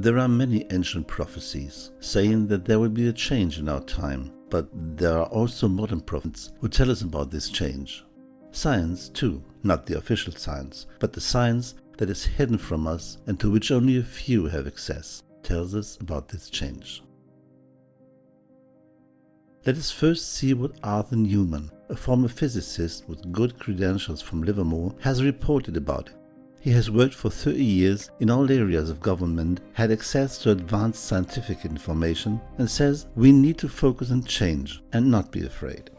There are many ancient prophecies saying that there will be a change in our time, but there are also modern prophets who tell us about this change. Science, too, not the official science, but the science that is hidden from us and to which only a few have access, tells us about this change. Let us first see what Arthur Newman, a former physicist with good credentials from Livermore, has reported about it. He has worked for 30 years in all areas of government, had access to advanced scientific information, and says we need to focus on change and not be afraid.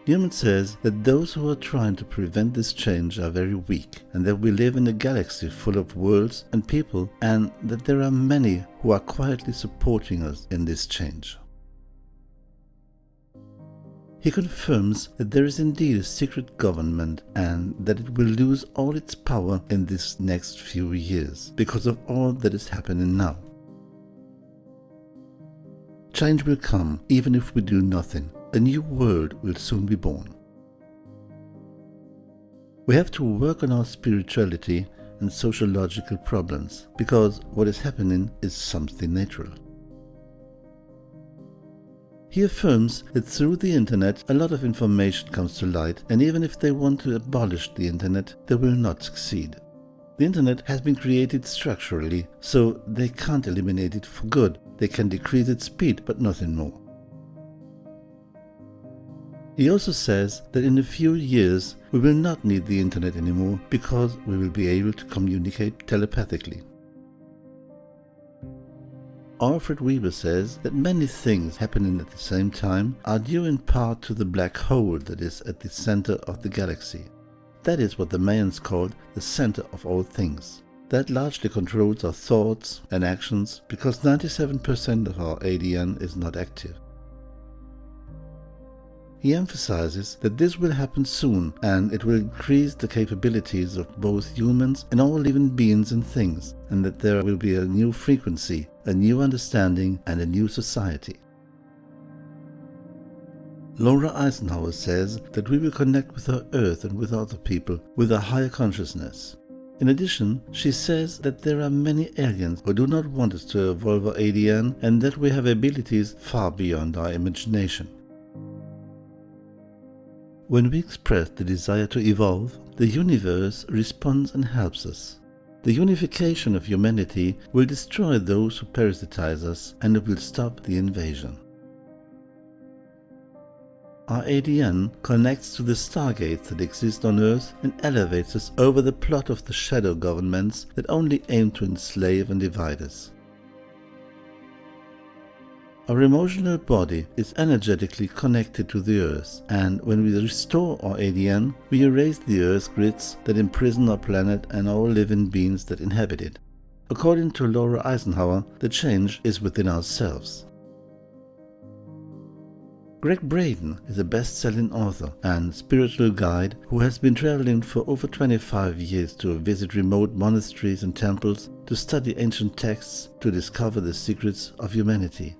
Newman says that those who are trying to prevent this change are very weak, and that we live in a galaxy full of worlds and people, and that there are many who are quietly supporting us in this change. He confirms that there is indeed a secret government and that it will lose all its power in these next few years because of all that is happening now. Change will come even if we do nothing. A new world will soon be born. We have to work on our spirituality and sociological problems because what is happening is something natural. He affirms that through the internet a lot of information comes to light, and even if they want to abolish the internet, they will not succeed. The internet has been created structurally, so they can't eliminate it for good. They can decrease its speed, but nothing more. He also says that in a few years we will not need the internet anymore because we will be able to communicate telepathically. Alfred Weber says that many things happening at the same time are due in part to the black hole that is at the center of the galaxy. That is what the Mayans called the center of all things. That largely controls our thoughts and actions because 97% of our ADN is not active. He emphasizes that this will happen soon and it will increase the capabilities of both humans and all living beings and things, and that there will be a new frequency, a new understanding, and a new society. Laura Eisenhower says that we will connect with our Earth and with other people with a higher consciousness. In addition, she says that there are many aliens who do not want us to evolve our ADN and that we have abilities far beyond our imagination. When we express the desire to evolve, the universe responds and helps us. The unification of humanity will destroy those who parasitize us, and it will stop the invasion. Our ADN connects to the stargates that exist on Earth and elevates us over the plot of the shadow governments that only aim to enslave and divide us. Our emotional body is energetically connected to the Earth, and when we restore our ADN, we erase the Earth's grids that imprison our planet and all living beings that inhabit it. According to Laura Eisenhower, the change is within ourselves. Greg Braden is a best-selling author and spiritual guide who has been traveling for over 25 years to visit remote monasteries and temples to study ancient texts to discover the secrets of humanity.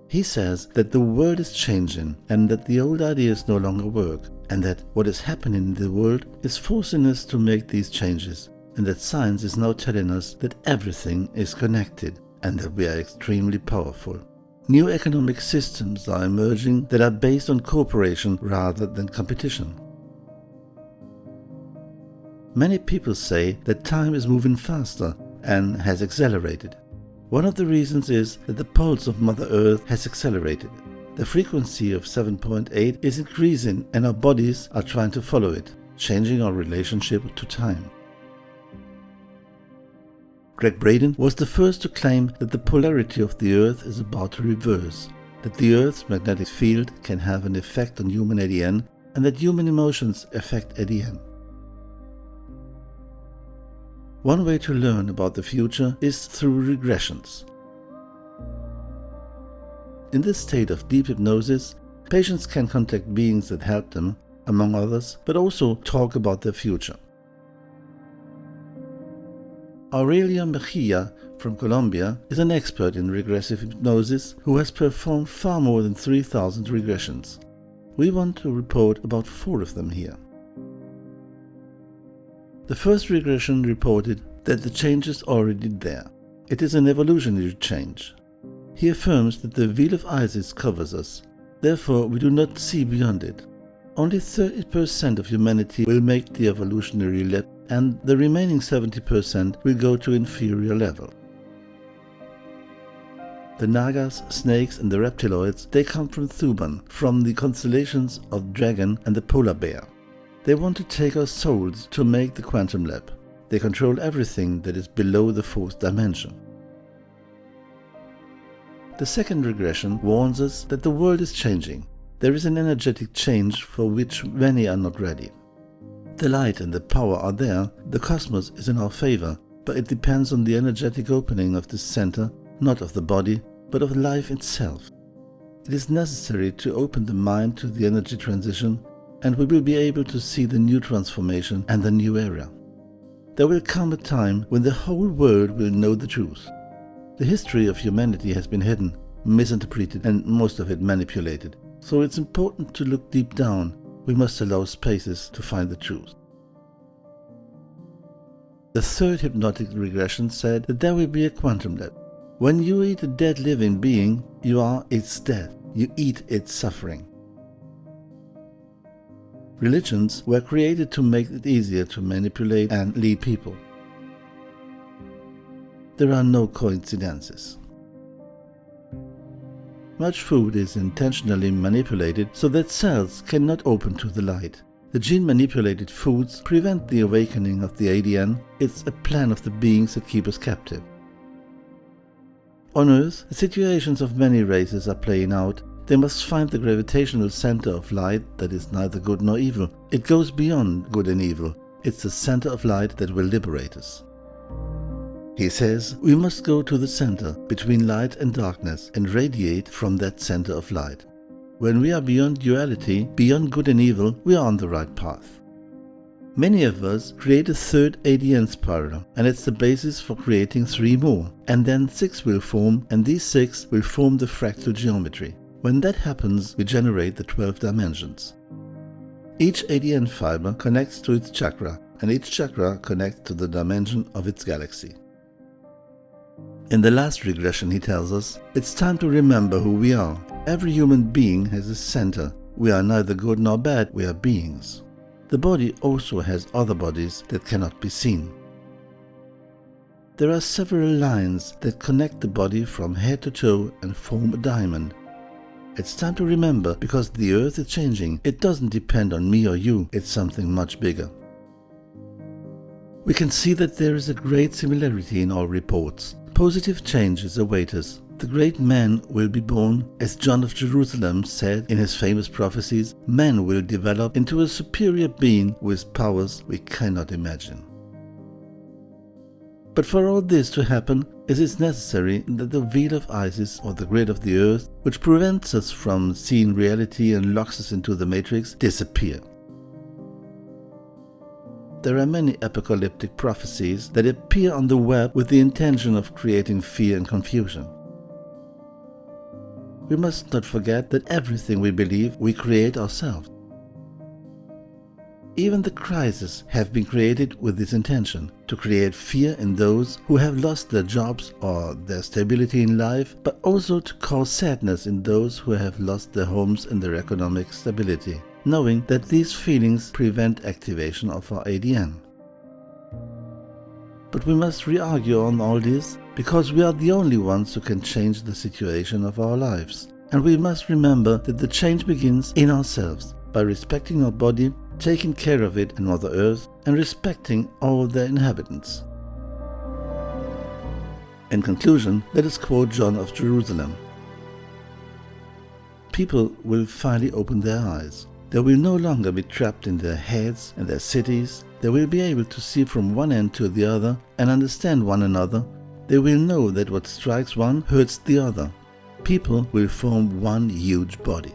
He says that the world is changing and that the old ideas no longer work, and that what is happening in the world is forcing us to make these changes, and that science is now telling us that everything is connected and that we are extremely powerful. New economic systems are emerging that are based on cooperation rather than competition. Many people say that time is moving faster and has accelerated. One of the reasons is that the pulse of Mother Earth has accelerated. The frequency of 7.8 is increasing and our bodies are trying to follow it, changing our relationship to time. Greg Braden was the first to claim that the polarity of the Earth is about to reverse, that the Earth's magnetic field can have an effect on human ADN, and that human emotions affect ADN. One way to learn about the future is through regressions. In this state of deep hypnosis, patients can contact beings that help them, among others, but also talk about their future. Aurelia Mejia from Colombia is an expert in regressive hypnosis who has performed far more than 3,000 regressions. We want to report about 4 of them here. The first regression reported that the change is already there. It is an evolutionary change. He affirms that the veil of Isis covers us. Therefore, we do not see beyond it. Only 30% of humanity will make the evolutionary leap, and the remaining 70% will go to inferior level. The Nagas, snakes and the reptiloids, they come from Thuban, from the constellations of Dragon and the Polar Bear. They want to take our souls to make the quantum leap. They control everything that is below the fourth dimension. The second regression warns us that the world is changing. There is an energetic change for which many are not ready. The light and the power are there, the cosmos is in our favor, but it depends on the energetic opening of this center, not of the body, but of life itself. It is necessary to open the mind to the energy transition, and we will be able to see the new transformation and the new era. There will come a time when the whole world will know the truth. The history of humanity has been hidden, misinterpreted, and most of it manipulated. So it's important to look deep down. We must allow spaces to find the truth. The third hypnotic regression said that there will be a quantum leap. When you eat a dead living being, you are its death. You eat its suffering. Religions were created to make it easier to manipulate and lead people. There are no coincidences. Much food is intentionally manipulated so that cells cannot open to the light. The gene-manipulated foods prevent the awakening of the ADN. It's a plan of the beings that keep us captive. On Earth, the situations of many races are playing out. They must find the gravitational center of light that is neither good nor evil. It goes beyond good and evil. It's the center of light that will liberate us. He says we must go to the center between light and darkness and radiate from that center of light. When we are beyond duality, beyond good and evil, we are on the right path. Many of us create a third ADN spiral, and it's the basis for creating 3 more, and then 6 will form, and these 6 will form the fractal geometry. When that happens, we generate the 12 dimensions. Each ADN fiber connects to its chakra, and each chakra connects to the dimension of its galaxy. In the last regression, he tells us, it's time to remember who we are. Every human being has a center. We are neither good nor bad, we are beings. The body also has other bodies that cannot be seen. There are several lines that connect the body from head to toe and form a diamond. It's time to remember, because the earth is changing. It doesn't depend on me or you, it's something much bigger. We can see that there is a great similarity in all reports. Positive changes await us. The great man will be born. As John of Jerusalem said in his famous prophecies, man will develop into a superior being with powers we cannot imagine. But for all this to happen, it is necessary that the veil of Isis, or the grid of the earth, which prevents us from seeing reality and locks us into the matrix, disappear. There are many apocalyptic prophecies that appear on the web with the intention of creating fear and confusion. We must not forget that everything we believe we create ourselves. Even the crises have been created with this intention, to create fear in those who have lost their jobs or their stability in life, but also to cause sadness in those who have lost their homes and their economic stability, knowing that these feelings prevent activation of our ADN. But we must re-argue on all this, because we are the only ones who can change the situation of our lives. And we must remember that the change begins in ourselves, by respecting our body, taking care of it and Mother Earth, and respecting all their inhabitants. In conclusion, let us quote John of Jerusalem. People will finally open their eyes. They will no longer be trapped in their heads and their cities. They will be able to see from one end to the other and understand one another. They will know that what strikes one hurts the other. People will form one huge body.